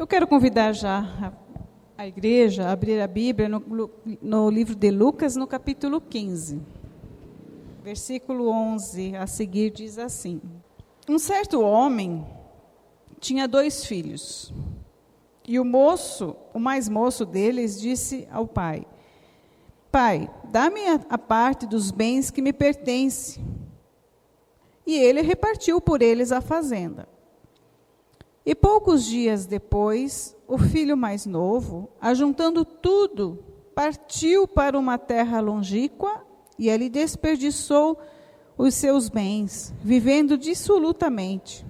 Eu quero convidar já a igreja a abrir a Bíblia no livro de Lucas, no capítulo 15. Versículo 11 a seguir diz assim: Um certo homem tinha 2 filhos. E o mais moço deles, disse ao pai: Pai, dá-me a parte dos bens que me pertence. E ele repartiu por eles a fazenda. E poucos dias depois, o filho mais novo, ajuntando tudo, partiu para uma terra longínqua e ali desperdiçou os seus bens, vivendo dissolutamente.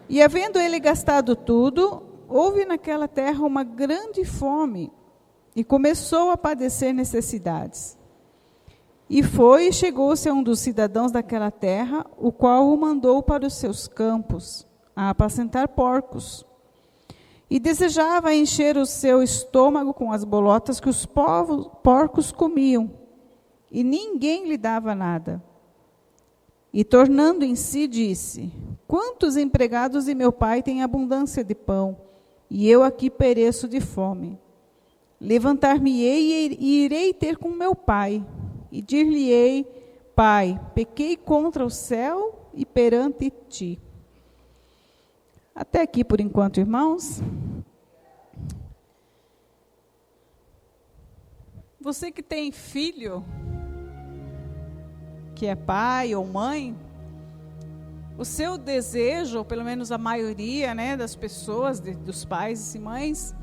E havendo ele gastado tudo, houve naquela terra uma grande fome e começou a padecer necessidades. E foi e chegou-se a um dos cidadãos daquela terra, o qual o mandou para os seus campos, a apacentar porcos. E desejava encher o seu estômago com as bolotas que os porcos comiam, e ninguém lhe dava nada. E tornando em si, disse: Quantos empregados de meu pai têm abundância de pão, e eu aqui pereço de fome. Levantar-me-ei e irei ter com meu pai, e dir-lhe-ei: Pai, pequei contra o céu e perante ti. Até aqui por enquanto, irmãos. Você que tem filho, que é pai ou mãe, o seu desejo, ou pelo menos a maioria, das pessoas, dos pais e mães,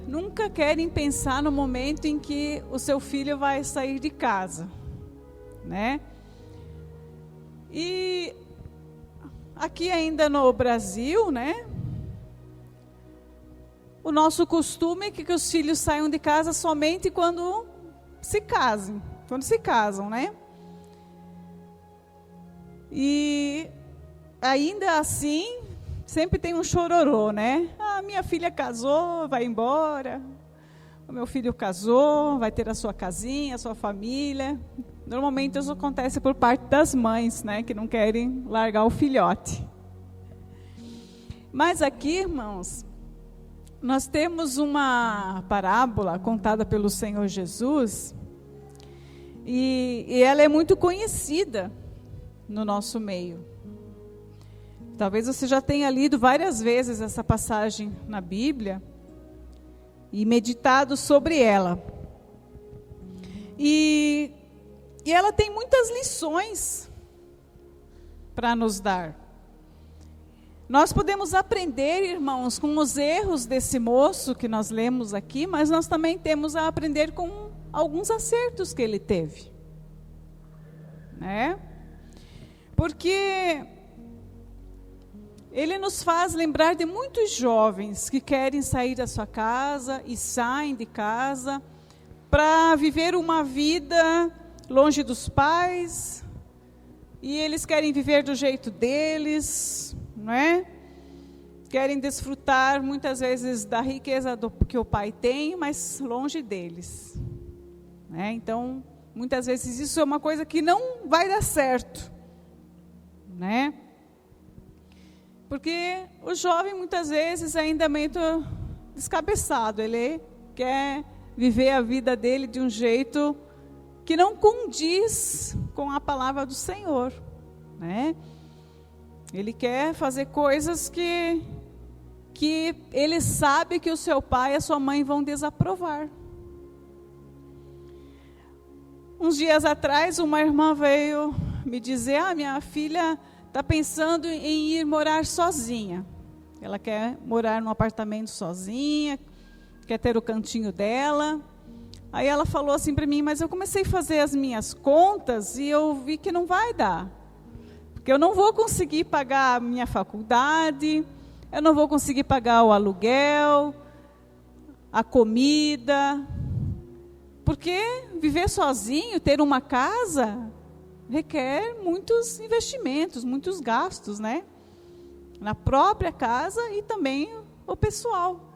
nunca querem pensar no momento em que o seu filho vai sair de casa, E aqui ainda no Brasil, o nosso costume é que os filhos saiam de casa somente quando se casam, E ainda assim, sempre tem um chororô, Ah, minha filha casou, vai embora. O meu filho casou, vai ter a sua casinha, a sua família. Normalmente isso acontece por parte das mães, que não querem largar o filhote. Mas aqui, irmãos, nós temos uma parábola contada pelo Senhor Jesus, e ela é muito conhecida no nosso meio. Talvez você já tenha lido várias vezes essa passagem na Bíblia e meditado sobre ela. E ela tem muitas lições para nos dar. Nós podemos aprender, irmãos, com os erros desse moço que nós lemos aqui, mas nós também temos a aprender com alguns acertos que ele teve. Porque ele nos faz lembrar de muitos jovens que querem sair da sua casa e saem de casa para viver uma vida longe dos pais, e eles querem viver do jeito deles, Querem desfrutar muitas vezes da riqueza que o pai tem, mas longe deles. Então, muitas vezes isso é uma coisa que não vai dar certo, Porque o jovem muitas vezes ainda é meio descabeçado, ele quer viver a vida dele de um jeito que não condiz com a palavra do Senhor, Ele quer fazer coisas que ele sabe que o seu pai e a sua mãe vão desaprovar. Uns dias atrás, uma irmã veio me dizer: minha filha está pensando em ir morar sozinha. Ela quer morar num apartamento sozinha, quer ter o cantinho dela. Aí ela falou assim para mim: mas eu comecei a fazer as minhas contas e eu vi que não vai dar. Porque eu não vou conseguir pagar a minha faculdade, eu não vou conseguir pagar o aluguel, a comida. Porque viver sozinho, ter uma casa, requer muitos investimentos, muitos gastos, Na própria casa e também o pessoal.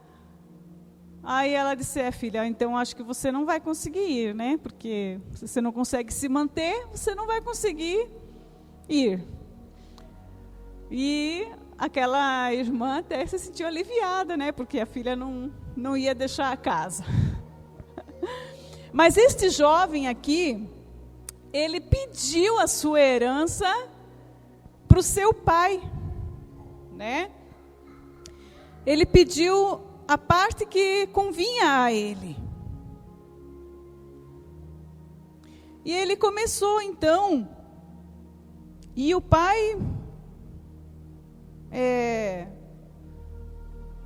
Aí ela disse: filha, então acho que você não vai conseguir ir, Porque se você não consegue se manter, você não vai conseguir ir. E aquela irmã até se sentiu aliviada, né? Porque a filha não ia deixar a casa. Mas este jovem aqui, ele pediu a sua herança para o seu pai, né? Ele pediu a parte que convinha a ele. E ele começou então, e o pai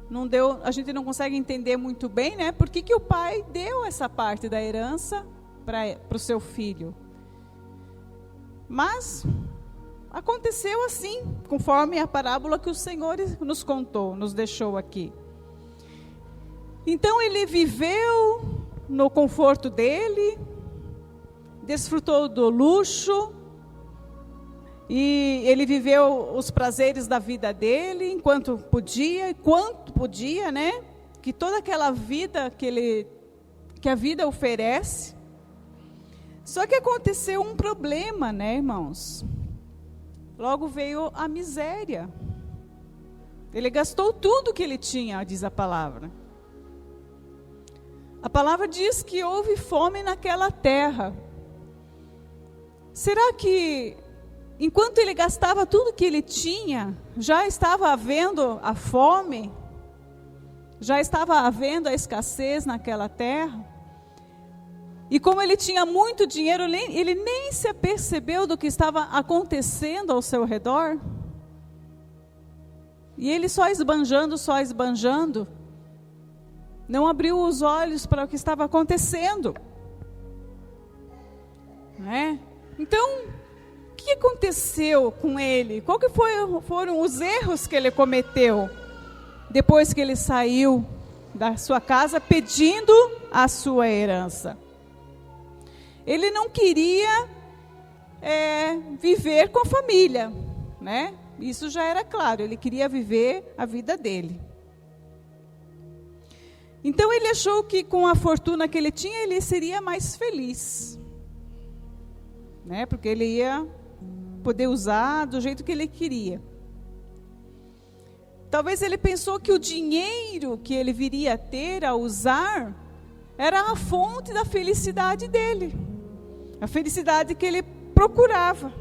não deu, a gente não consegue entender muito bem, né? Por que o pai deu essa parte da herança para o seu filho? Mas aconteceu assim, conforme a parábola que o Senhor nos contou, nos deixou aqui. Então ele viveu no conforto dele, desfrutou do luxo, e ele viveu os prazeres da vida dele, enquanto podia, e quanto podia, né? Que toda aquela vida que a vida oferece. Só que aconteceu um problema, né, irmãos? Logo veio a miséria. Ele gastou tudo que ele tinha, diz a palavra. A palavra diz que houve fome naquela terra. Será que, enquanto ele gastava tudo que ele tinha, já estava havendo a fome? Já estava havendo a escassez naquela terra? E como ele tinha muito dinheiro, ele nem se apercebeu do que estava acontecendo ao seu redor? E ele só esbanjando, não abriu os olhos para o que estava acontecendo. Né? Então, o que aconteceu com ele? Qual que foram os erros que ele cometeu depois que ele saiu da sua casa pedindo a sua herança? Ele não queria viver com a família, né? Isso já era claro, ele queria viver a vida dele. Então ele achou que com a fortuna que ele tinha, ele seria mais feliz. Né? Porque ele ia poder usar do jeito que ele queria. Talvez ele pensou que o dinheiro que ele viria a ter a usar era a fonte da felicidade dele. A felicidade que ele procurava.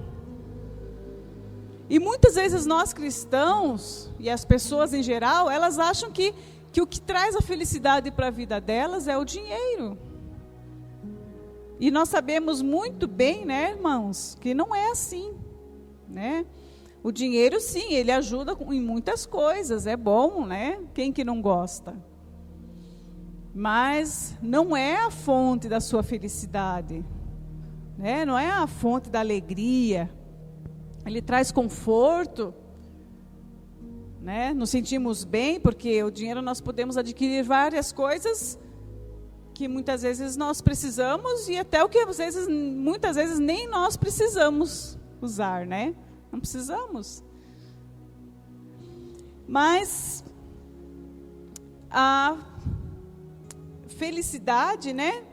E muitas vezes nós cristãos, e as pessoas em geral, elas acham que o que traz a felicidade para a vida delas é o dinheiro. E nós sabemos muito bem, né, irmãos, que não é assim, né? O dinheiro, sim, ele ajuda em muitas coisas, é bom, né? Quem que não gosta? Mas não é a fonte da sua felicidade, né? Não é a fonte da alegria. Ele traz conforto, né? Nos sentimos bem, porque o dinheiro nós podemos adquirir várias coisas que muitas vezes nós precisamos e até o que muitas vezes nem nós precisamos usar, né? Não precisamos. Mas a felicidade, né?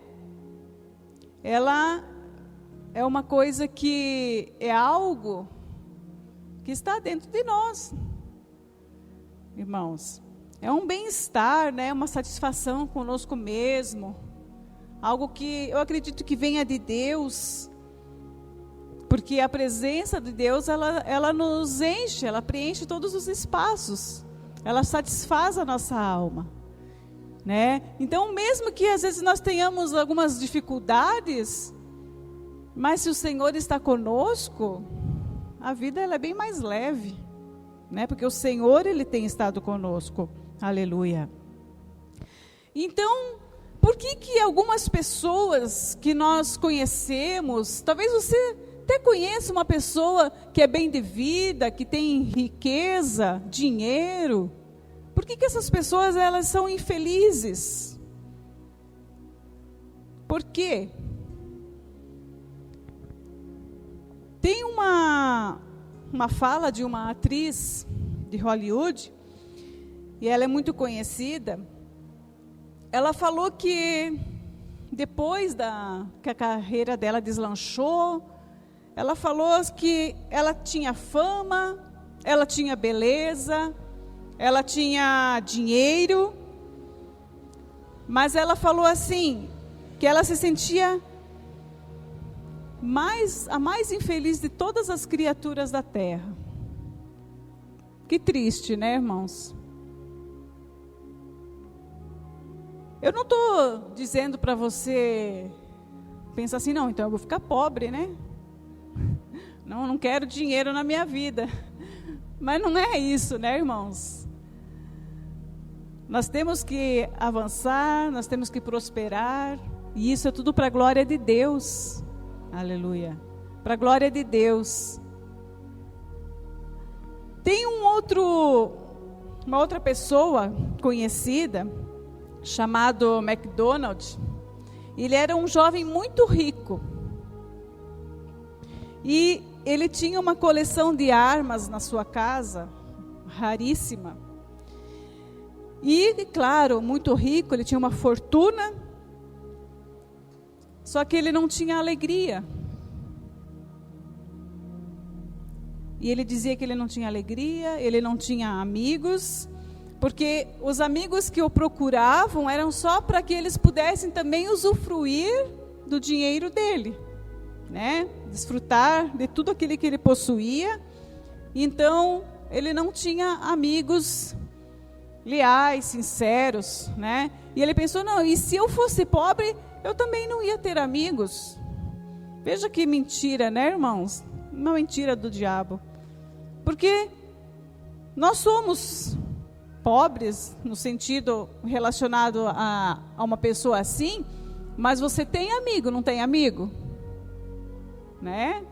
Ela é uma coisa que é algo que está dentro de nós, irmãos. É um bem-estar, né? Uma satisfação conosco mesmo. Algo que eu acredito que venha de Deus. Porque a presença de Deus, ela nos enche, ela preenche todos os espaços. Ela satisfaz a nossa alma. Né? Então, mesmo que às vezes nós tenhamos algumas dificuldades, mas se o Senhor está conosco, a vida ela é bem mais leve. Né? Porque o Senhor, Ele tem estado conosco. Aleluia. Então, por que algumas pessoas que nós conhecemos, talvez você até conheça uma pessoa que é bem de vida, que tem riqueza, dinheiro, por que essas pessoas elas são infelizes? Por quê? Tem uma fala de uma atriz de Hollywood, e ela é muito conhecida. Ela falou que depois que a carreira dela deslanchou, ela falou que ela tinha fama, ela tinha beleza, ela tinha dinheiro, mas ela falou assim, que ela se sentia a mais infeliz de todas as criaturas da terra. Que triste, né, irmãos? Eu não estou dizendo para você pensar assim, não, então eu vou ficar pobre, né? Não quero dinheiro na minha vida. Mas não é isso, né, irmãos? Nós temos que avançar, nós temos que prosperar, e isso é tudo para a glória de Deus. Aleluia. Para a glória de Deus. Tem uma outra pessoa conhecida, chamado MacDonald. Ele era um jovem muito rico. E ele tinha uma coleção de armas na sua casa, raríssima. E, claro, muito rico, ele tinha uma fortuna. Só que ele não tinha alegria. E ele dizia que ele não tinha alegria, ele não tinha amigos, porque os amigos que o procuravam eram só para que eles pudessem também usufruir do dinheiro dele, né? Desfrutar de tudo aquilo que ele possuía. Então, ele não tinha amigos leais, sinceros, né? E ele pensou, não, e se eu fosse pobre, eu também não ia ter amigos. Veja que mentira, né, irmãos? Uma mentira do diabo. Porque nós somos pobres, no sentido relacionado a uma pessoa assim, mas você tem amigo, não tem amigo? Né?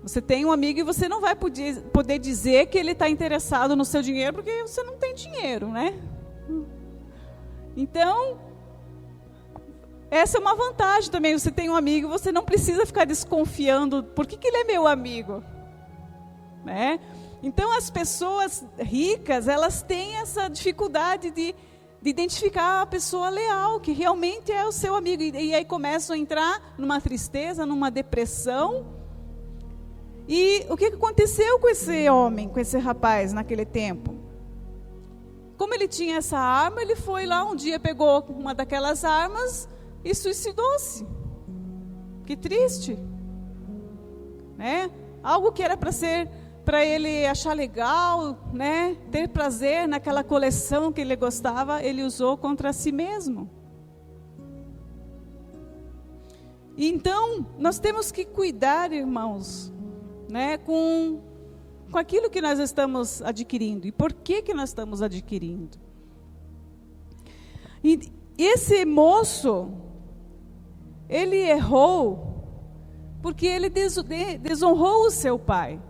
Você tem um amigo e você não vai poder dizer que ele está interessado no seu dinheiro, porque você não tem dinheiro, né? Então, essa é uma vantagem também. Você tem um amigo, você não precisa ficar desconfiando, por que ele é meu amigo? Né? Então, as pessoas ricas, elas têm essa dificuldade de identificar a pessoa leal, que realmente é o seu amigo. E aí começam a entrar numa tristeza, numa depressão. E o que aconteceu com esse homem, com esse rapaz naquele tempo? Como ele tinha essa arma, ele foi lá um dia, pegou uma daquelas armas e suicidou-se. Que triste, né? Algo que era para ele achar legal, né? Ter prazer naquela coleção que ele gostava, ele usou contra si mesmo. Então, nós temos que cuidar, irmãos, né, com aquilo que nós estamos adquirindo. E por que nós estamos adquirindo? E esse moço, ele errou porque ele desonrou o seu pai.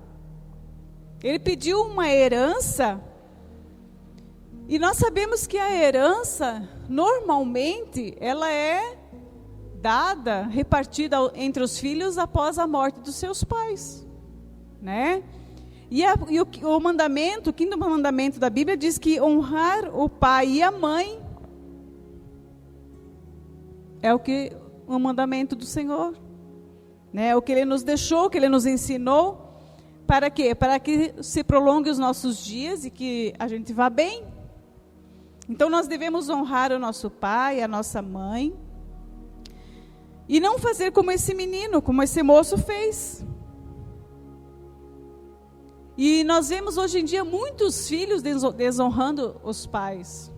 Ele pediu uma herança, e nós sabemos que a herança, normalmente, ela é dada, repartida entre os filhos após a morte dos seus pais, né? E o mandamento, o quinto mandamento da Bíblia diz que honrar o pai e a mãe é o mandamento do Senhor, né? O que Ele nos deixou, o que Ele nos ensinou. Para quê? Para que se prolongue os nossos dias e que a gente vá bem. Então nós devemos honrar o nosso pai, a nossa mãe. E não fazer como esse menino, como esse moço fez. E nós vemos hoje em dia muitos filhos desonrando os pais.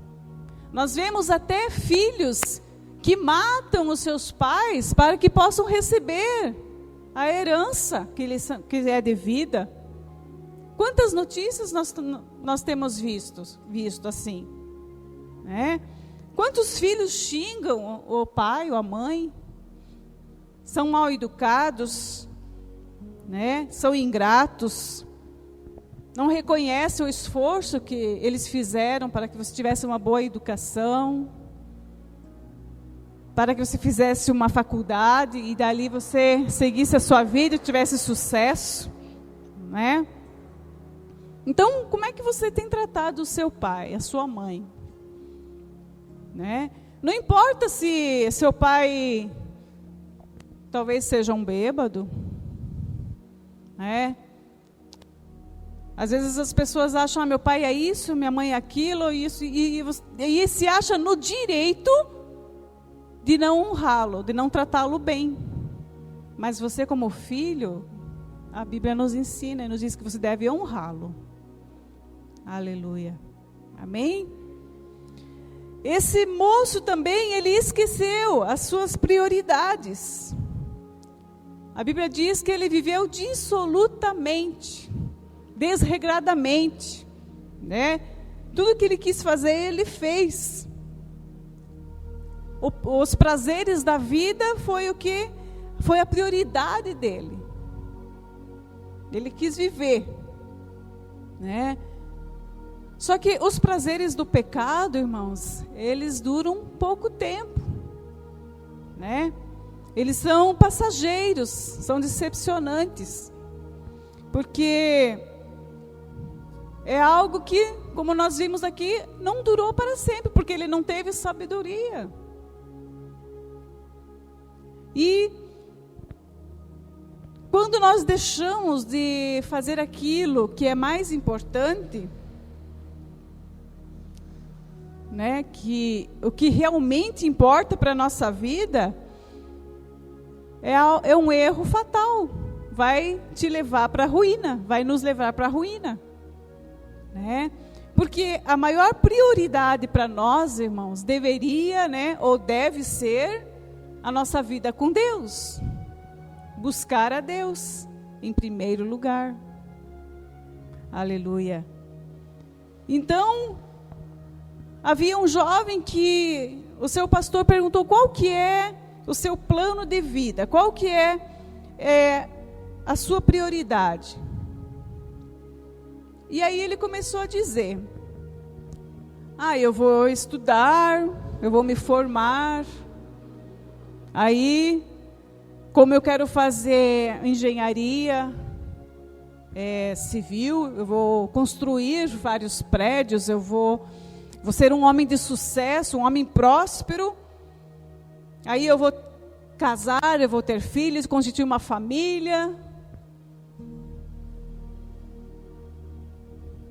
Nós vemos até filhos que matam os seus pais para que possam receber a herança que é devida. Quantas notícias nós temos visto assim, né? Quantos filhos xingam o pai ou a mãe, são mal educados, né? São ingratos, não reconhecem o esforço que eles fizeram para que você tivesse uma boa educação, para que você fizesse uma faculdade e dali você seguisse a sua vida e tivesse sucesso, né? Então, como é que você tem tratado o seu pai, a sua mãe? Né? Não importa se seu pai talvez seja um bêbado, né? Às vezes as pessoas acham, meu pai é isso, minha mãe é aquilo, isso, e se acha no direito de não honrá-lo, de não tratá-lo bem. Mas você como filho, a Bíblia nos ensina e nos diz que você deve honrá-lo. Aleluia. Amém? Esse moço também, ele esqueceu as suas prioridades. A Bíblia diz que ele viveu dissolutamente, desregradamente, né? Tudo que ele quis fazer, ele fez. Os prazeres da vida foi o que foi a prioridade dele. Ele quis viver, né? Só que os prazeres do pecado, irmãos, eles duram pouco tempo, né? Eles são passageiros, são decepcionantes, porque é algo que, como nós vimos aqui, não durou para sempre, porque ele não teve sabedoria. E quando nós deixamos de fazer aquilo que é mais importante, né, que o que realmente importa para a nossa vida, é um erro fatal. Vai te levar para a ruína, vai nos levar para a ruína, né? Porque a maior prioridade para nós, irmãos, deveria, né, ou deve ser a nossa vida com Deus. Buscar a Deus em primeiro lugar. Aleluia. Então, havia um jovem que o seu pastor perguntou qual que é o seu plano de vida, qual que é a sua prioridade. E aí ele começou a dizer, eu vou estudar, eu vou me formar, aí, como eu quero fazer engenharia civil, eu vou construir vários prédios, eu vou ser um homem de sucesso, um homem próspero. Aí eu vou casar, eu vou ter filhos, constituir uma família.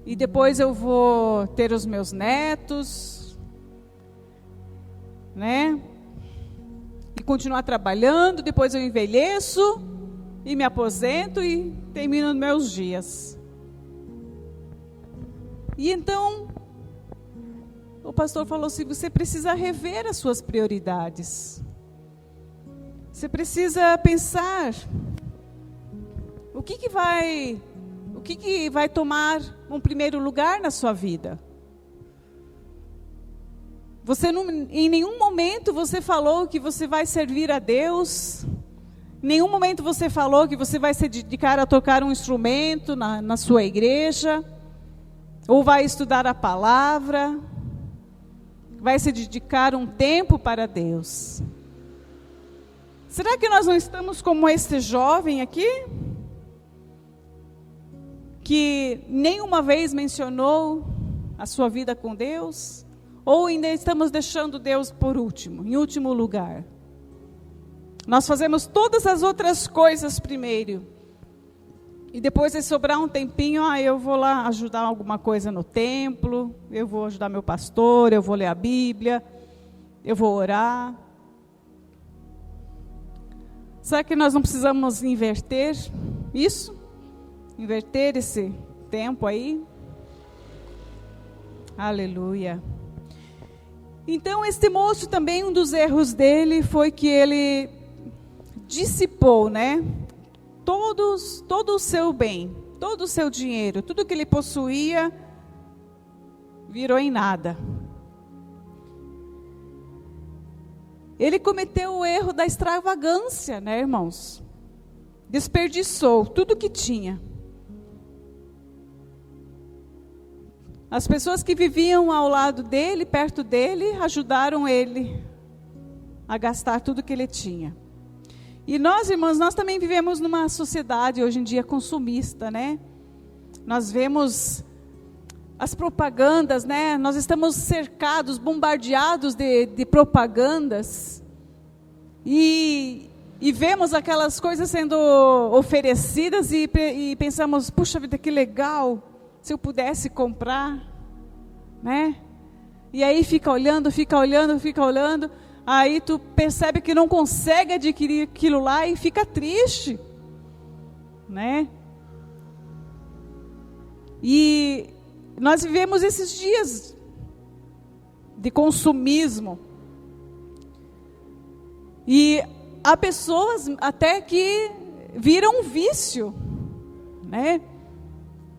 E depois eu vou ter os meus netos, né? E continuar trabalhando, depois eu envelheço e me aposento e termino meus dias. E então o pastor falou assim, você precisa rever as suas prioridades. Você precisa pensar, o que vai tomar um primeiro lugar na sua vida? Em nenhum momento você falou que você vai servir a Deus. Em nenhum momento você falou que você vai se dedicar a tocar um instrumento na sua igreja. Ou vai estudar a palavra. Vai se dedicar um tempo para Deus. Será que nós não estamos como esse jovem aqui? Que nenhuma vez mencionou a sua vida com Deus? Ou ainda estamos deixando Deus por último, em último lugar? Nós fazemos todas as outras coisas primeiro. E depois de sobrar um tempinho, eu vou lá ajudar alguma coisa no templo, eu vou ajudar meu pastor, eu vou ler a Bíblia, eu vou orar. Será que nós não precisamos inverter isso? Inverter esse tempo aí? Aleluia. Então, este moço também, um dos erros dele foi que ele dissipou, né? Todo o seu bem, todo o seu dinheiro, tudo que ele possuía, virou em nada. Ele cometeu o erro da extravagância, né, irmãos? Desperdiçou tudo que tinha. As pessoas que viviam ao lado dele, perto dele, ajudaram ele a gastar tudo que ele tinha. E nós, irmãos, nós também vivemos numa sociedade hoje em dia consumista, né? Nós vemos as propagandas, né? Nós estamos cercados, bombardeados de propagandas. E vemos aquelas coisas sendo oferecidas e pensamos, puxa vida, que legal. se eu pudesse comprar, né? E aí fica olhando, aí tu percebe que não consegue adquirir aquilo lá e fica triste, né? E nós vivemos esses dias de consumismo. E há pessoas até que viram um vício, né?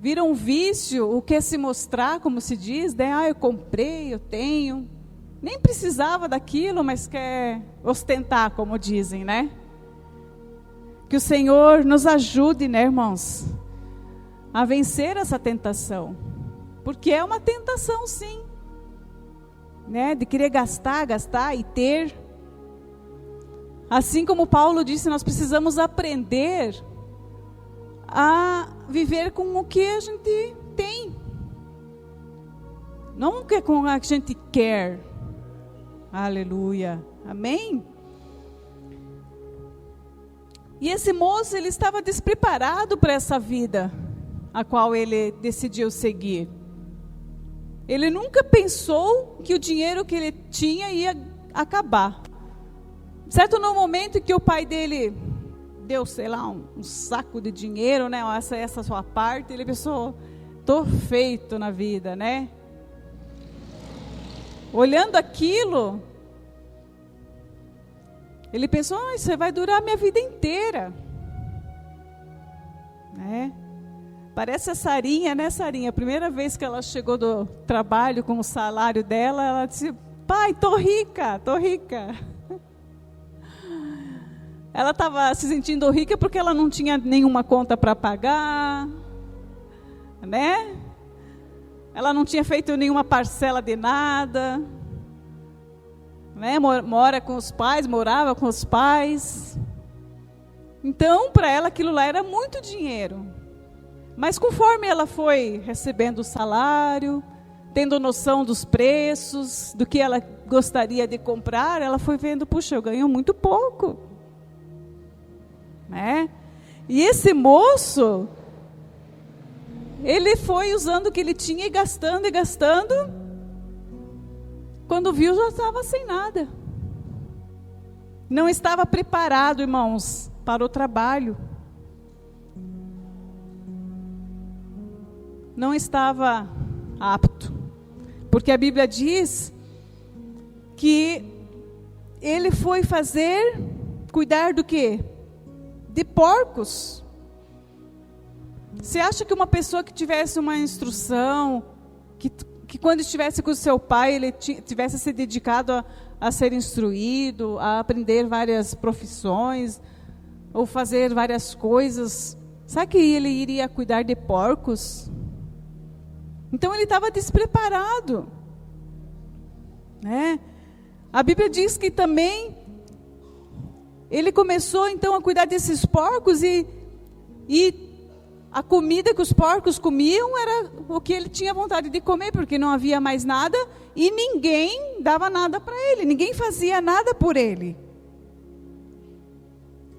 Viram um vício, o que se mostrar, como se diz, né? Eu comprei, eu tenho. Nem precisava daquilo, mas quer ostentar, como dizem, né? Que o Senhor nos ajude, né, irmãos, a vencer essa tentação. Porque é uma tentação, sim, né? De querer gastar e ter. Assim como Paulo disse, nós precisamos aprender a viver com o que a gente tem. Não com o que a gente quer. Aleluia. Amém? E esse moço, ele estava despreparado para essa vida a qual ele decidiu seguir. Ele nunca pensou que o dinheiro que ele tinha ia acabar. Certo, no momento que o pai dele deu, sei lá, um saco de dinheiro, né? Essa sua parte, ele pensou, tô feito na vida, né? Olhando aquilo, ele pensou, isso vai durar a minha vida inteira, né? Parece a Sarinha, né, Sarinha? A primeira vez que ela chegou do trabalho com o salário dela, ela disse, pai, tô rica. Ela estava se sentindo rica porque ela não tinha nenhuma conta para pagar, né? Ela não tinha feito nenhuma parcela de nada, né? Morava com os pais. Então, para ela, aquilo lá era muito dinheiro. Mas conforme ela foi recebendo o salário, tendo noção dos preços, do que ela gostaria de comprar, ela foi vendo, puxa, eu ganho muito pouco. Né? E esse moço, ele foi usando o que ele tinha e gastando, quando viu já estava sem nada, não estava preparado, irmãos, para o trabalho, não estava apto, porque a Bíblia diz que ele foi cuidar do quê? De porcos. Você acha que uma pessoa que tivesse uma instrução, que quando estivesse com o seu pai, ele tivesse se dedicado a ser instruído, a aprender várias profissões, ou fazer várias coisas, sabe que ele iria cuidar de porcos? Então ele estava despreparado, né? A Bíblia diz que também ele começou então a cuidar desses porcos e a comida que os porcos comiam era o que ele tinha vontade de comer, porque não havia mais nada e ninguém dava nada para ele, ninguém fazia nada por ele.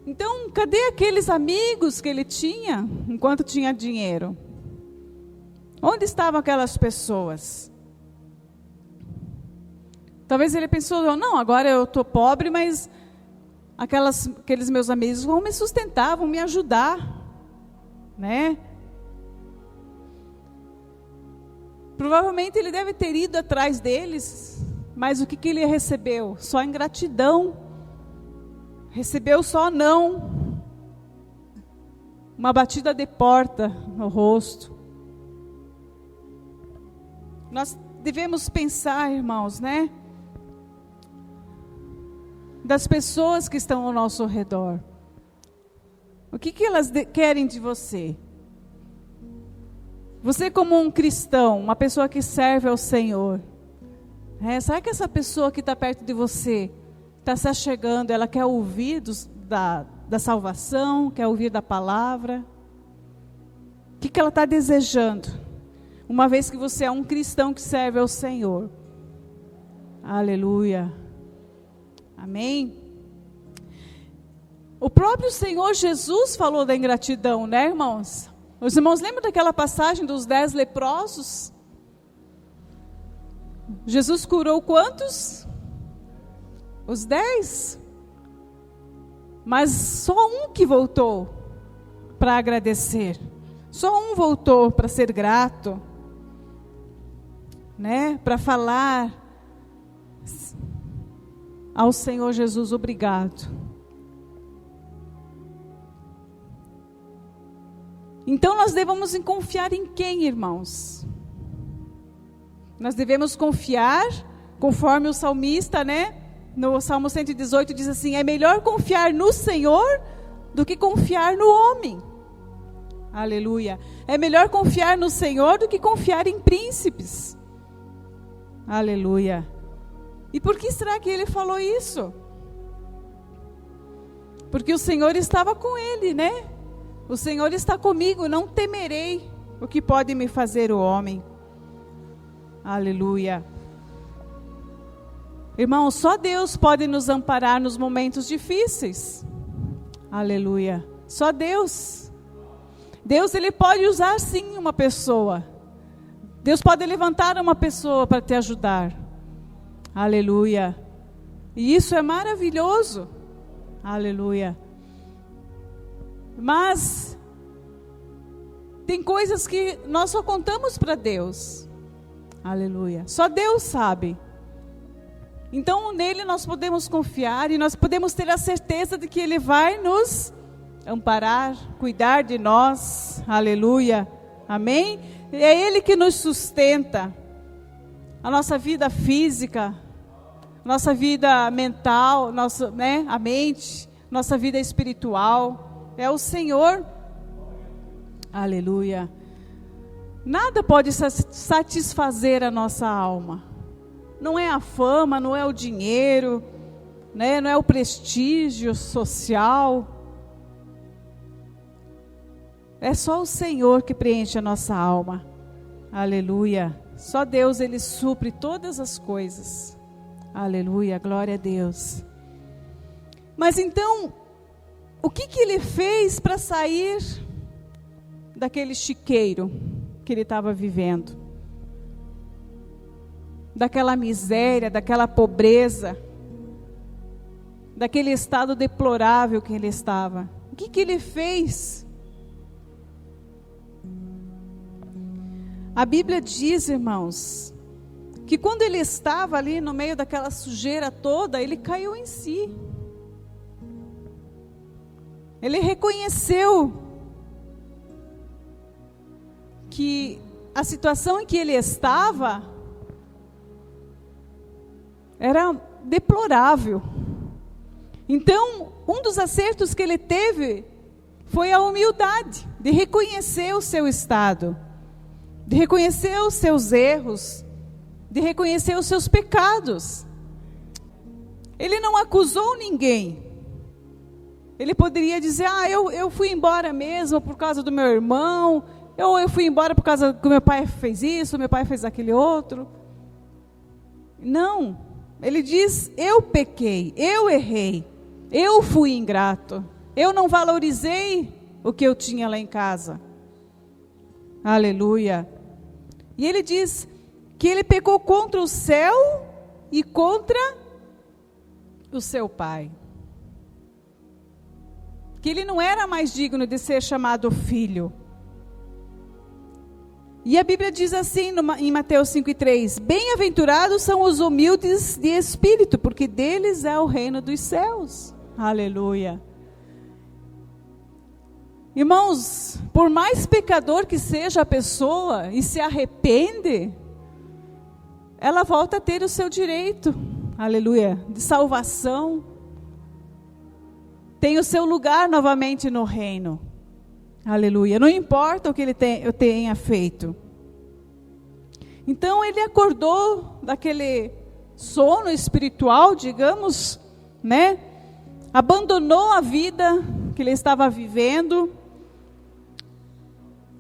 Então, cadê aqueles amigos que ele tinha enquanto tinha dinheiro? Onde estavam aquelas pessoas? Talvez ele pensou, não, agora eu estou pobre, mas aqueles meus amigos vão me sustentar, vão me ajudar, né? Provavelmente ele deve ter ido atrás deles, mas o que ele recebeu? Só ingratidão, recebeu só não, uma batida de porta no rosto. Nós devemos pensar, irmãos, né? Das pessoas que estão ao nosso redor. O que elas querem de você? Você como um cristão, uma pessoa que serve ao Senhor, será que essa pessoa que está perto de você está se achegando, ela quer ouvir da salvação, quer ouvir da palavra? O que ela está desejando? Uma vez que você é um cristão que serve ao Senhor. Aleluia. Amém? O próprio Senhor Jesus falou da ingratidão, né, irmãos? Os irmãos lembram daquela passagem dos 10 leprosos? Jesus curou quantos? Os 10. Mas só um que voltou para agradecer. Só um voltou para ser grato, né? Para falar ao Senhor Jesus, obrigado. Então nós devemos confiar em quem, irmãos? Nós devemos confiar, conforme o salmista, né? No Salmo 118 diz assim: é melhor confiar no Senhor do que confiar no homem. Aleluia. É melhor confiar no Senhor do que confiar em príncipes. Aleluia. E por que será que ele falou isso? Porque o Senhor estava com ele, né? O Senhor está comigo, não temerei o que pode me fazer o homem. Aleluia. Irmão, só Deus pode nos amparar nos momentos difíceis. Aleluia. Só Deus. Deus, ele pode usar sim uma pessoa. Deus pode levantar uma pessoa para te ajudar. Aleluia. E isso é maravilhoso. Aleluia. Mas tem coisas que nós só contamos para Deus. Aleluia. Só Deus sabe. Então nele nós podemos confiar e nós podemos ter a certeza de que ele vai nos amparar, cuidar de nós. Aleluia. Amém? É ele que nos sustenta. A nossa vida física, nossa vida mental, nossa, né, a mente, nossa vida espiritual. É o Senhor. Aleluia. Nada pode satisfazer a nossa alma. Não é a fama, não é o dinheiro, né? Não é o prestígio social. É só o Senhor que preenche a nossa alma. Aleluia. Só Deus, ele supre todas as coisas. Aleluia, glória a Deus. Mas então, o que ele fez para sair daquele chiqueiro que ele estava vivendo? Daquela miséria, daquela pobreza, daquele estado deplorável que ele estava. O que ele fez? A Bíblia diz, irmãos, que quando ele estava ali no meio daquela sujeira toda, ele caiu em si. Ele reconheceu que a situação em que ele estava era deplorável. Então, um dos acertos que ele teve foi a humildade de reconhecer o seu estado, de reconhecer os seus erros, de reconhecer os seus pecados. Ele não acusou ninguém. Ele poderia dizer: eu fui embora mesmo por causa do meu irmão, eu fui embora por causa que meu pai fez isso, meu pai fez aquele outro. Não, ele diz: eu pequei, eu errei, eu fui ingrato, eu não valorizei o que eu tinha lá em casa. Aleluia. E ele diz que ele pecou contra o céu e contra o seu pai. Que ele não era mais digno de ser chamado filho. E a Bíblia diz assim em Mateus 5:3: bem-aventurados são os humildes de espírito, porque deles é o reino dos céus. Aleluia. Irmãos, por mais pecador que seja a pessoa e se arrepende, ela volta a ter o seu direito, aleluia, de salvação. Tem o seu lugar novamente no reino. Aleluia. Não importa o que ele tenha feito. Então ele acordou daquele sono espiritual, digamos, né? Abandonou a vida que ele estava vivendo.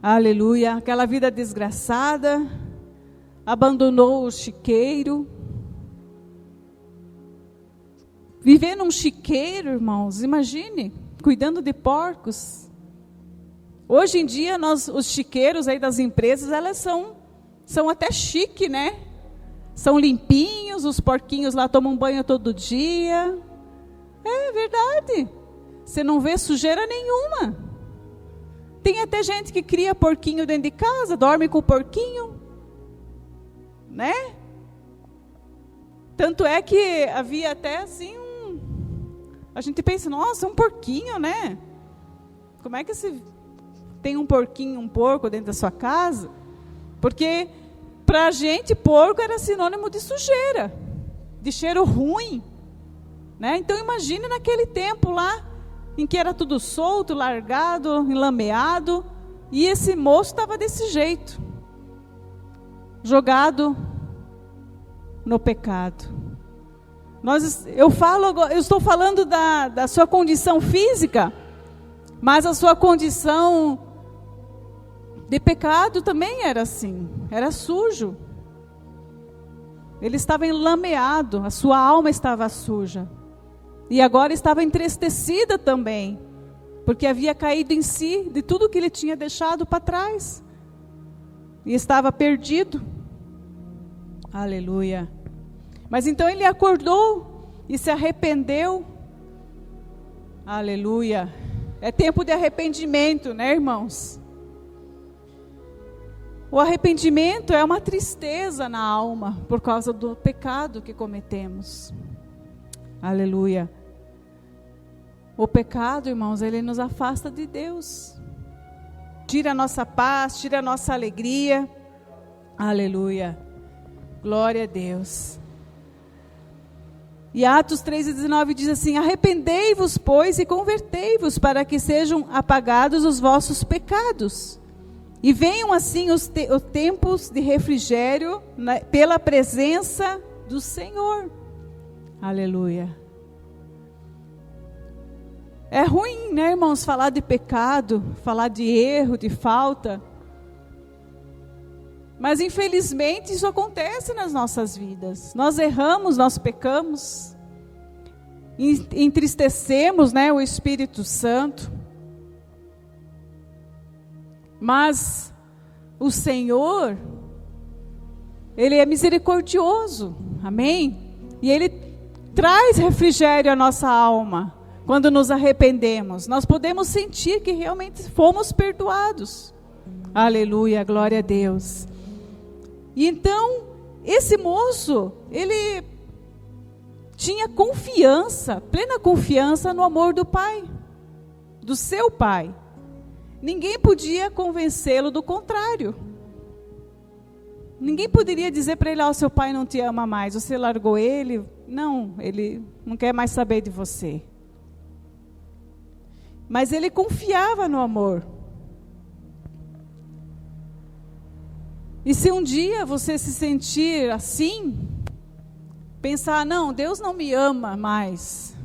Aleluia. Aquela vida desgraçada. Abandonou o chiqueiro. Viver num chiqueiro, irmãos, imagine, cuidando de porcos. Hoje em dia, os chiqueiros aí das empresas, elas são até chique, né? São limpinhos, os porquinhos lá tomam banho todo dia. É verdade. Você não vê sujeira nenhuma. Tem até gente que cria porquinho dentro de casa, dorme com o porquinho, né? Tanto é que havia até assim a gente pensa, nossa, um porquinho, né? Como é que se tem um porco dentro da sua casa? Porque para a gente, porco era sinônimo de sujeira, de cheiro ruim, né? Então imagine naquele tempo lá, em que era tudo solto, largado, enlameado, e esse moço estava desse jeito, jogado no pecado. Eu estou falando da sua condição física, mas a sua condição de pecado também era assim, era sujo. Ele estava enlameado, a sua alma estava suja. E agora estava entristecida também, porque havia caído em si de tudo que ele tinha deixado para trás. E estava perdido. Aleluia. Mas então ele acordou e se arrependeu. Aleluia. É tempo de arrependimento, né, irmãos? O arrependimento é uma tristeza na alma por causa do pecado que cometemos. Aleluia. O pecado, irmãos, ele nos afasta de Deus. Tira a nossa paz, tira a nossa alegria. Aleluia. Glória a Deus. E Atos 3,19 diz assim: arrependei-vos, pois, e convertei-vos, para que sejam apagados os vossos pecados. E venham assim os tempos de refrigério pela presença do Senhor. Aleluia. É ruim, né, irmãos, falar de pecado, falar de erro, de falta. Mas infelizmente isso acontece nas nossas vidas. Nós erramos, nós pecamos, entristecemos, né, o Espírito Santo. Mas o Senhor, Ele é misericordioso, amém? E Ele traz refrigério à nossa alma. Quando nos arrependemos, nós podemos sentir que realmente fomos perdoados. Aleluia, glória a Deus. E então, esse moço, ele tinha confiança, plena confiança no amor do pai, do seu pai. Ninguém podia convencê-lo do contrário. Ninguém poderia dizer para ele, seu pai não te ama mais, você largou ele. Não, ele não quer mais saber de você. Mas ele confiava no amor. E se um dia você se sentir assim, pensar, não, Deus não me ama mais,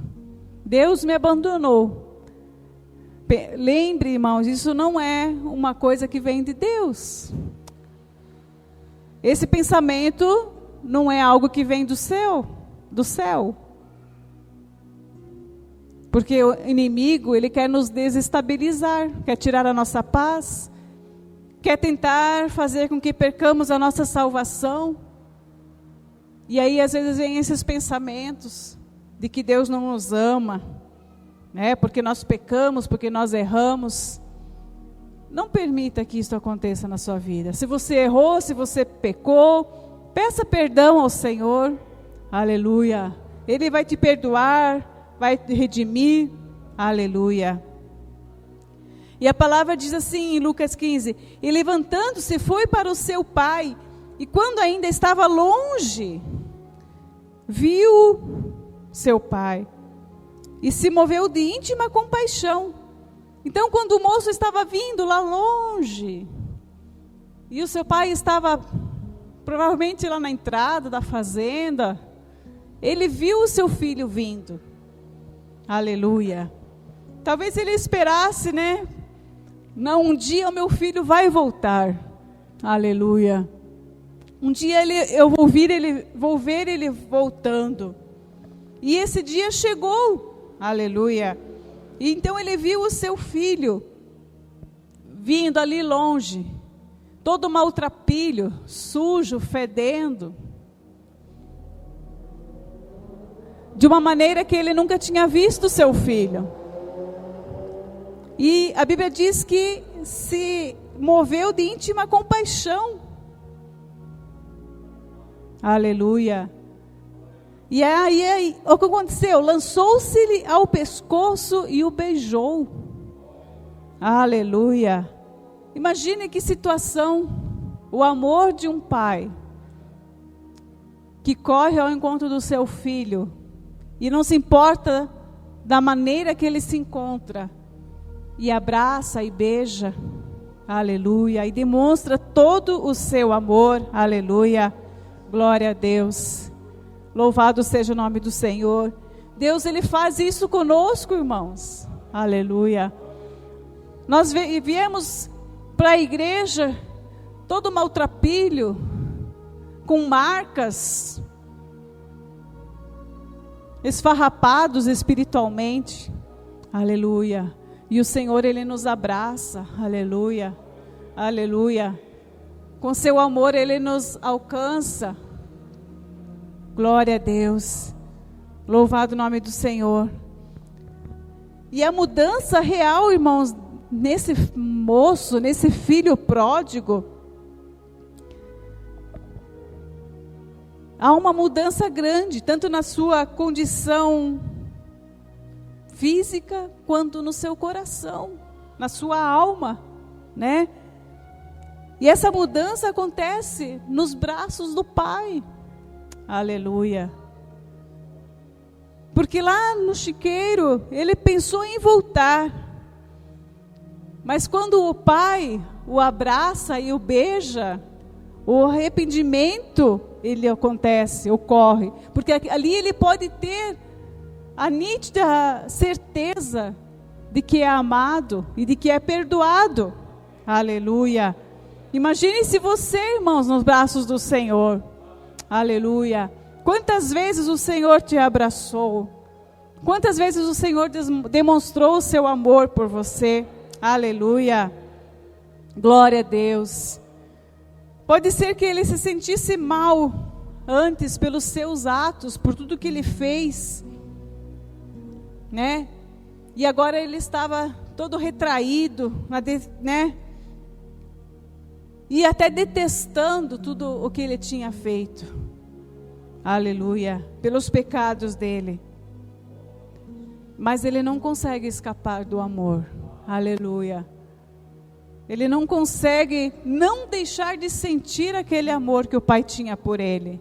Deus me abandonou. Lembre, irmãos, isso não é uma coisa que vem de Deus. Esse pensamento não é algo que vem do céu. Porque o inimigo, ele quer nos desestabilizar, quer tirar a nossa paz, quer tentar fazer com que percamos a nossa salvação. E aí às vezes vem esses pensamentos de que Deus não nos ama, né? Porque nós pecamos, porque nós erramos. Não permita que isso aconteça na sua vida. Se você errou, se você pecou, peça perdão ao Senhor. Aleluia. Ele vai te perdoar, vai te redimir. Aleluia. E a palavra diz assim em Lucas 15: e levantando-se foi para o seu pai, e quando ainda estava longe, viu seu pai, e se moveu de íntima compaixão. Então, quando o moço estava vindo lá longe, e o seu pai estava provavelmente lá na entrada da fazenda, ele viu o seu filho vindo. Aleluia. Talvez ele esperasse, né? Não, um dia o meu filho vai voltar. Aleluia. Um dia eu vou ver ele voltando. E esse dia chegou. Aleluia. E então ele viu o seu filho vindo ali longe, todo maltrapilho, sujo, fedendo, de uma maneira que ele nunca tinha visto seu filho. E a Bíblia diz que se moveu de íntima compaixão. Aleluia. E aí, o que aconteceu? Lançou-se-lhe ao pescoço e o beijou. Aleluia. Imagine que situação, o amor de um pai que corre ao encontro do seu filho e não se importa da maneira que ele se encontra, e abraça e beija, aleluia, e demonstra todo o seu amor, aleluia, glória a Deus, louvado seja o nome do Senhor. Deus, Ele faz isso conosco, irmãos, aleluia. Nós viemos para a igreja todo maltrapilho, com marcas, esfarrapados espiritualmente, aleluia. E o Senhor, Ele nos abraça, aleluia, aleluia. Com seu amor, Ele nos alcança. Glória a Deus. Louvado o nome do Senhor. E a mudança real, irmãos, nesse moço, nesse filho pródigo, há uma mudança grande, tanto na sua condição física, quanto no seu coração, na sua alma, né? E essa mudança acontece nos braços do Pai, aleluia. Porque lá no chiqueiro, ele pensou em voltar, mas quando o Pai o abraça e o beija, o arrependimento, ele ocorre, porque ali ele pode ter a nítida certeza de que é amado e de que é perdoado. Aleluia. Imagine se você, irmãos, nos braços do Senhor. Aleluia. Quantas vezes o Senhor te abraçou? Quantas vezes o Senhor demonstrou o seu amor por você? Aleluia. Glória a Deus. Pode ser que ele se sentisse mal antes pelos seus atos, por tudo que ele fez, né? E agora ele estava todo retraído, né? E até detestando tudo o que ele tinha feito. Aleluia, pelos pecados dele. Mas ele não consegue escapar do amor. Aleluia. Ele não consegue não deixar de sentir aquele amor que o Pai tinha por ele.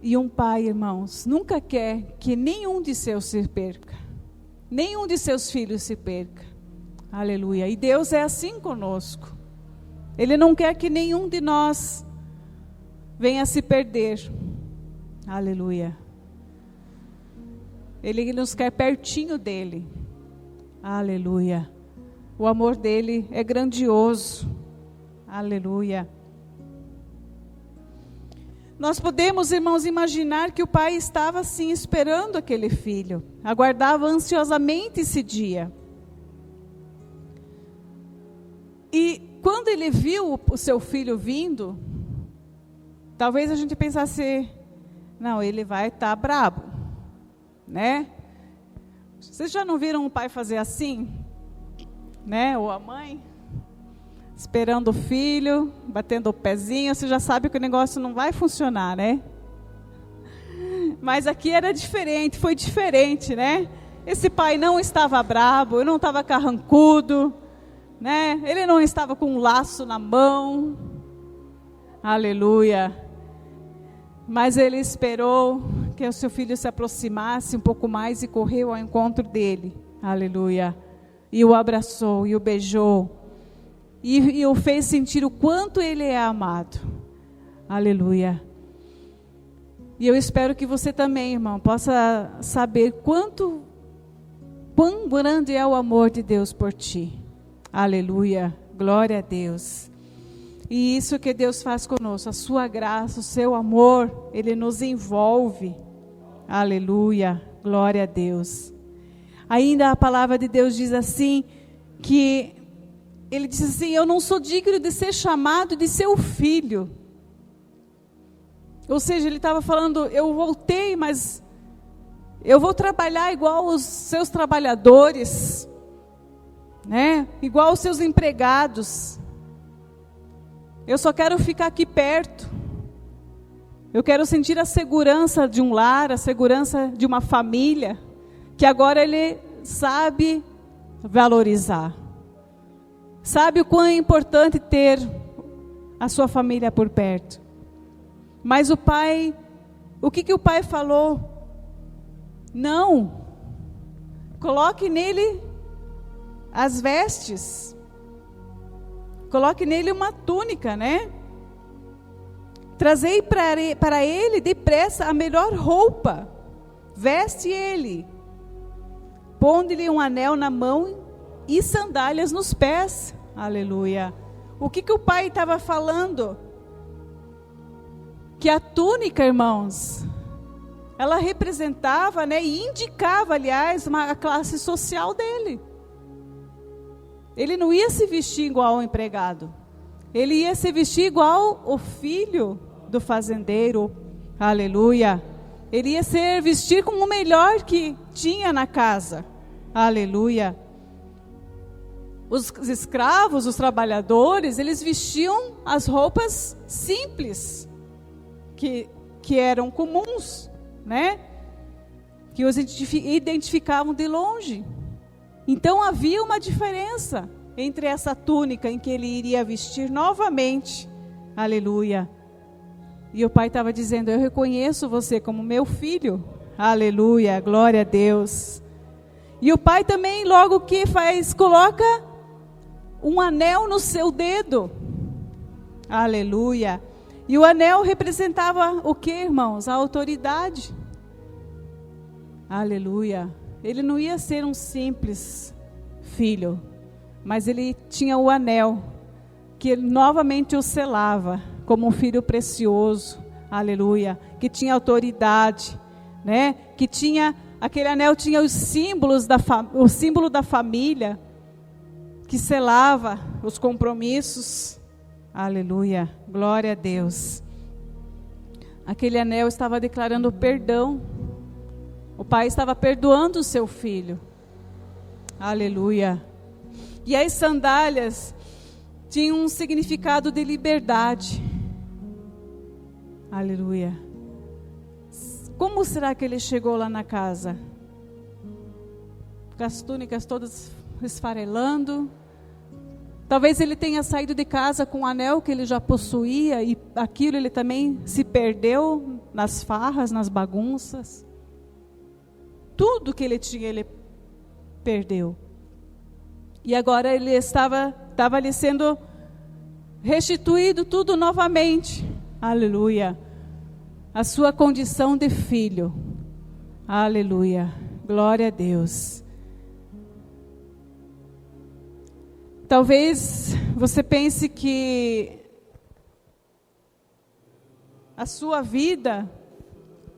E um pai, irmãos, nunca quer que nenhum de seus se perca. Nenhum de seus filhos se perca. Aleluia. E Deus é assim conosco. Ele não quer que nenhum de nós venha se perder. Aleluia. Ele nos quer pertinho dele. Aleluia. O amor dele é grandioso. Aleluia. Nós podemos, irmãos, imaginar que o pai estava assim esperando aquele filho, aguardava ansiosamente esse dia. E quando ele viu o seu filho vindo, talvez a gente pensasse, não, ele vai estar brabo, né? Vocês já não viram o pai fazer assim? Né? Ou a mãe? Esperando o filho, batendo o pezinho, você já sabe que o negócio não vai funcionar, né? Mas aqui era diferente, foi diferente, né? Esse pai não estava brabo, ele não estava carrancudo, né? Ele não estava com um laço na mão, aleluia. Mas ele esperou que o seu filho se aproximasse um pouco mais e correu ao encontro dele, aleluia. E o abraçou e o beijou. E o fez sentir o quanto ele é amado. Aleluia. E eu espero que você também, irmão, possa saber quão grande é o amor de Deus por ti. Aleluia. Glória a Deus. E isso que Deus faz conosco, a sua graça, o seu amor, Ele nos envolve. Aleluia. Glória a Deus. Ainda a palavra de Deus diz assim, que ele disse assim, eu não sou digno de ser chamado de seu filho. Ou seja, ele estava falando, eu voltei, mas eu vou trabalhar igual os seus trabalhadores, né? Igual os seus empregados. Eu só quero ficar aqui perto. Eu quero sentir a segurança de um lar, a segurança de uma família, que agora ele sabe valorizar. Sabe o quão é importante ter a sua família por perto. Mas o pai, o que o pai falou? Não. Coloque nele as vestes. Coloque nele uma túnica, né? Trazei para ele depressa a melhor roupa. Veste ele. Ponde-lhe um anel na mão e sandálias nos pés. Aleluia. O que o pai estava falando? Que a túnica, irmãos, ela representava, né, e indicava, aliás, a classe social dele. Ele não ia se vestir igual ao empregado. Ele ia se vestir igual o filho do fazendeiro. Aleluia. Ele ia se vestir com o melhor que tinha na casa. Aleluia. Os escravos, os trabalhadores, eles vestiam as roupas simples, que eram comuns, né? Que os identificavam de longe. Então havia uma diferença entre essa túnica em que ele iria vestir novamente. Aleluia. E o pai estava dizendo, eu reconheço você como meu filho. Aleluia, glória a Deus. E o pai também, logo que faz, coloca um anel no seu dedo. Aleluia. E o anel representava o que, irmãos? A autoridade. Aleluia. Ele não ia ser um simples filho, mas ele tinha o anel, que novamente o selava como um filho precioso. Aleluia. Que tinha autoridade, né? Que tinha, aquele anel tinha os símbolos o símbolo da família, que selava os compromissos. Aleluia, glória a Deus. Aquele anel estava declarando perdão. O pai estava perdoando o seu filho. Aleluia. E as sandálias tinham um significado de liberdade. Aleluia. Como será que ele chegou lá na casa? Com as túnicas todas esfarelando. Talvez ele tenha saído de casa com um anel que ele já possuía, e aquilo ele também se perdeu nas farras, nas bagunças. Tudo que ele tinha, ele perdeu. E agora ele estava lhe sendo restituído tudo novamente. Aleluia. A sua condição de filho. Aleluia. Glória a Deus. Talvez você pense que a sua vida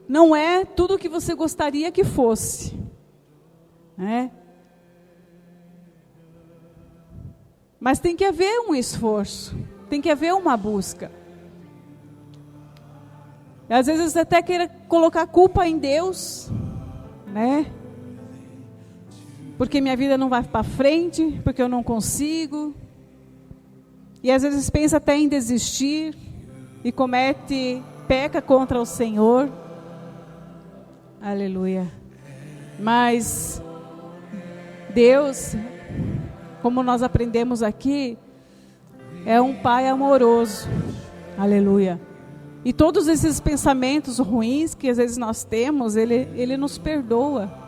não é tudo o que você gostaria que fosse, né? Mas tem que haver um esforço, tem que haver uma busca. E às vezes você até queira colocar culpa em Deus, né? Porque minha vida não vai para frente, porque eu não consigo. E às vezes pensa até em desistir e peca contra o Senhor. Aleluia. Mas Deus, como nós aprendemos aqui, é um Pai amoroso. Aleluia. E todos esses pensamentos ruins que às vezes nós temos, Ele nos perdoa.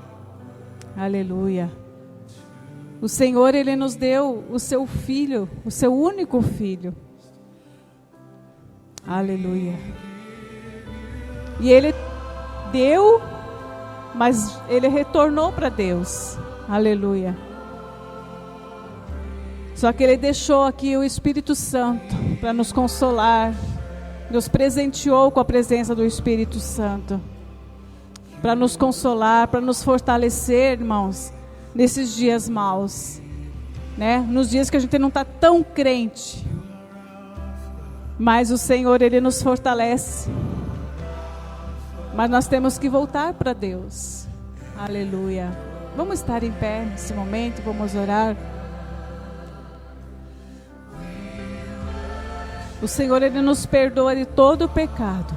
Aleluia. O Senhor, Ele nos deu o seu Filho, o seu único Filho. Aleluia. E Ele deu, mas Ele retornou para Deus. Aleluia. Só que Ele deixou aqui o Espírito Santo para nos consolar. Nos presenteou com a presença do Espírito Santo. Para nos consolar, para nos fortalecer, irmãos. nesses dias maus, né? Nos dias que a gente não está tão crente, mas o Senhor, Ele nos fortalece. Mas nós temos que voltar para Deus. Aleluia. Vamos estar em pé nesse momento, vamos orar. O Senhor, Ele nos perdoa de todo o pecado,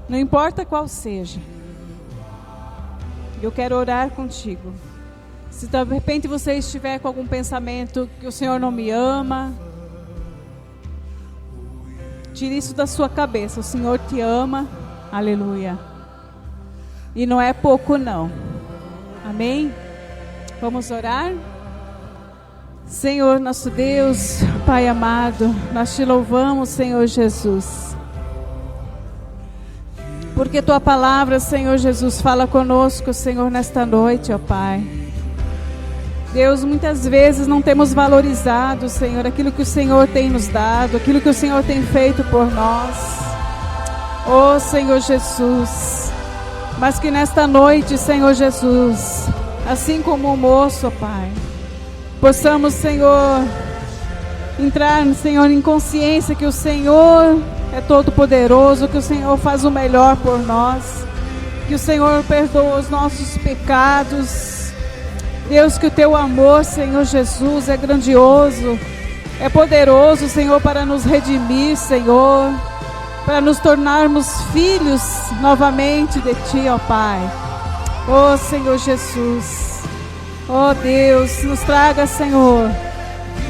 não importa qual seja. Eu quero orar contigo. Se de repente você estiver com algum pensamento que o Senhor não me ama, tire isso da sua cabeça. O Senhor te ama. Aleluia. E não é pouco não. Amém? Vamos orar? Senhor nosso Deus, Pai amado, nós te louvamos, Senhor Jesus. Porque Tua palavra, Senhor Jesus, fala conosco, Senhor, nesta noite, ó Pai. Deus, muitas vezes não temos valorizado, Senhor, aquilo que o Senhor tem nos dado, aquilo que o Senhor tem feito por nós. Ó Senhor Jesus, mas que nesta noite, Senhor Jesus, assim como o moço, ó Pai, possamos, Senhor, entrar, Senhor, em consciência que o Senhor é todo poderoso, que o Senhor faz o melhor por nós, que o Senhor perdoa os nossos pecados. Deus, que o Teu amor, Senhor Jesus, é grandioso, é poderoso, Senhor, para nos redimir, Senhor, para nos tornarmos filhos novamente de Ti, ó Pai. Ó Senhor Jesus, ó Deus, nos traga, Senhor,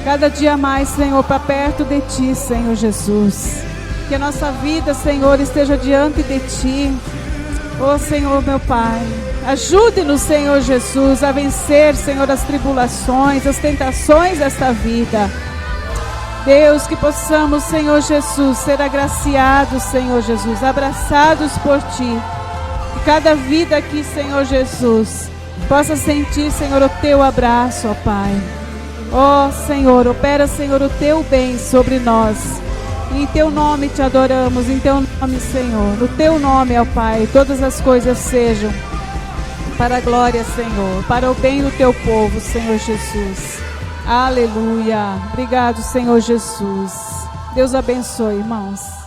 cada dia mais, Senhor, para perto de Ti, Senhor Jesus. Que a nossa vida, Senhor, esteja diante de Ti. Ó Senhor, meu Pai, ajude-nos, Senhor Jesus, a vencer, Senhor, as tribulações, as tentações desta vida. Deus, que possamos, Senhor Jesus, ser agraciados, Senhor Jesus, abraçados por Ti. Que cada vida aqui, Senhor Jesus, possa sentir, Senhor, o Teu abraço, ó Pai. Ó Senhor, opera, Senhor, o Teu bem sobre nós. Em Teu nome te adoramos, em Teu nome, Senhor. No Teu nome, ó Pai, todas as coisas sejam para a glória, Senhor, para o bem do Teu povo, Senhor Jesus. Aleluia. Obrigado, Senhor Jesus. Deus abençoe, irmãos.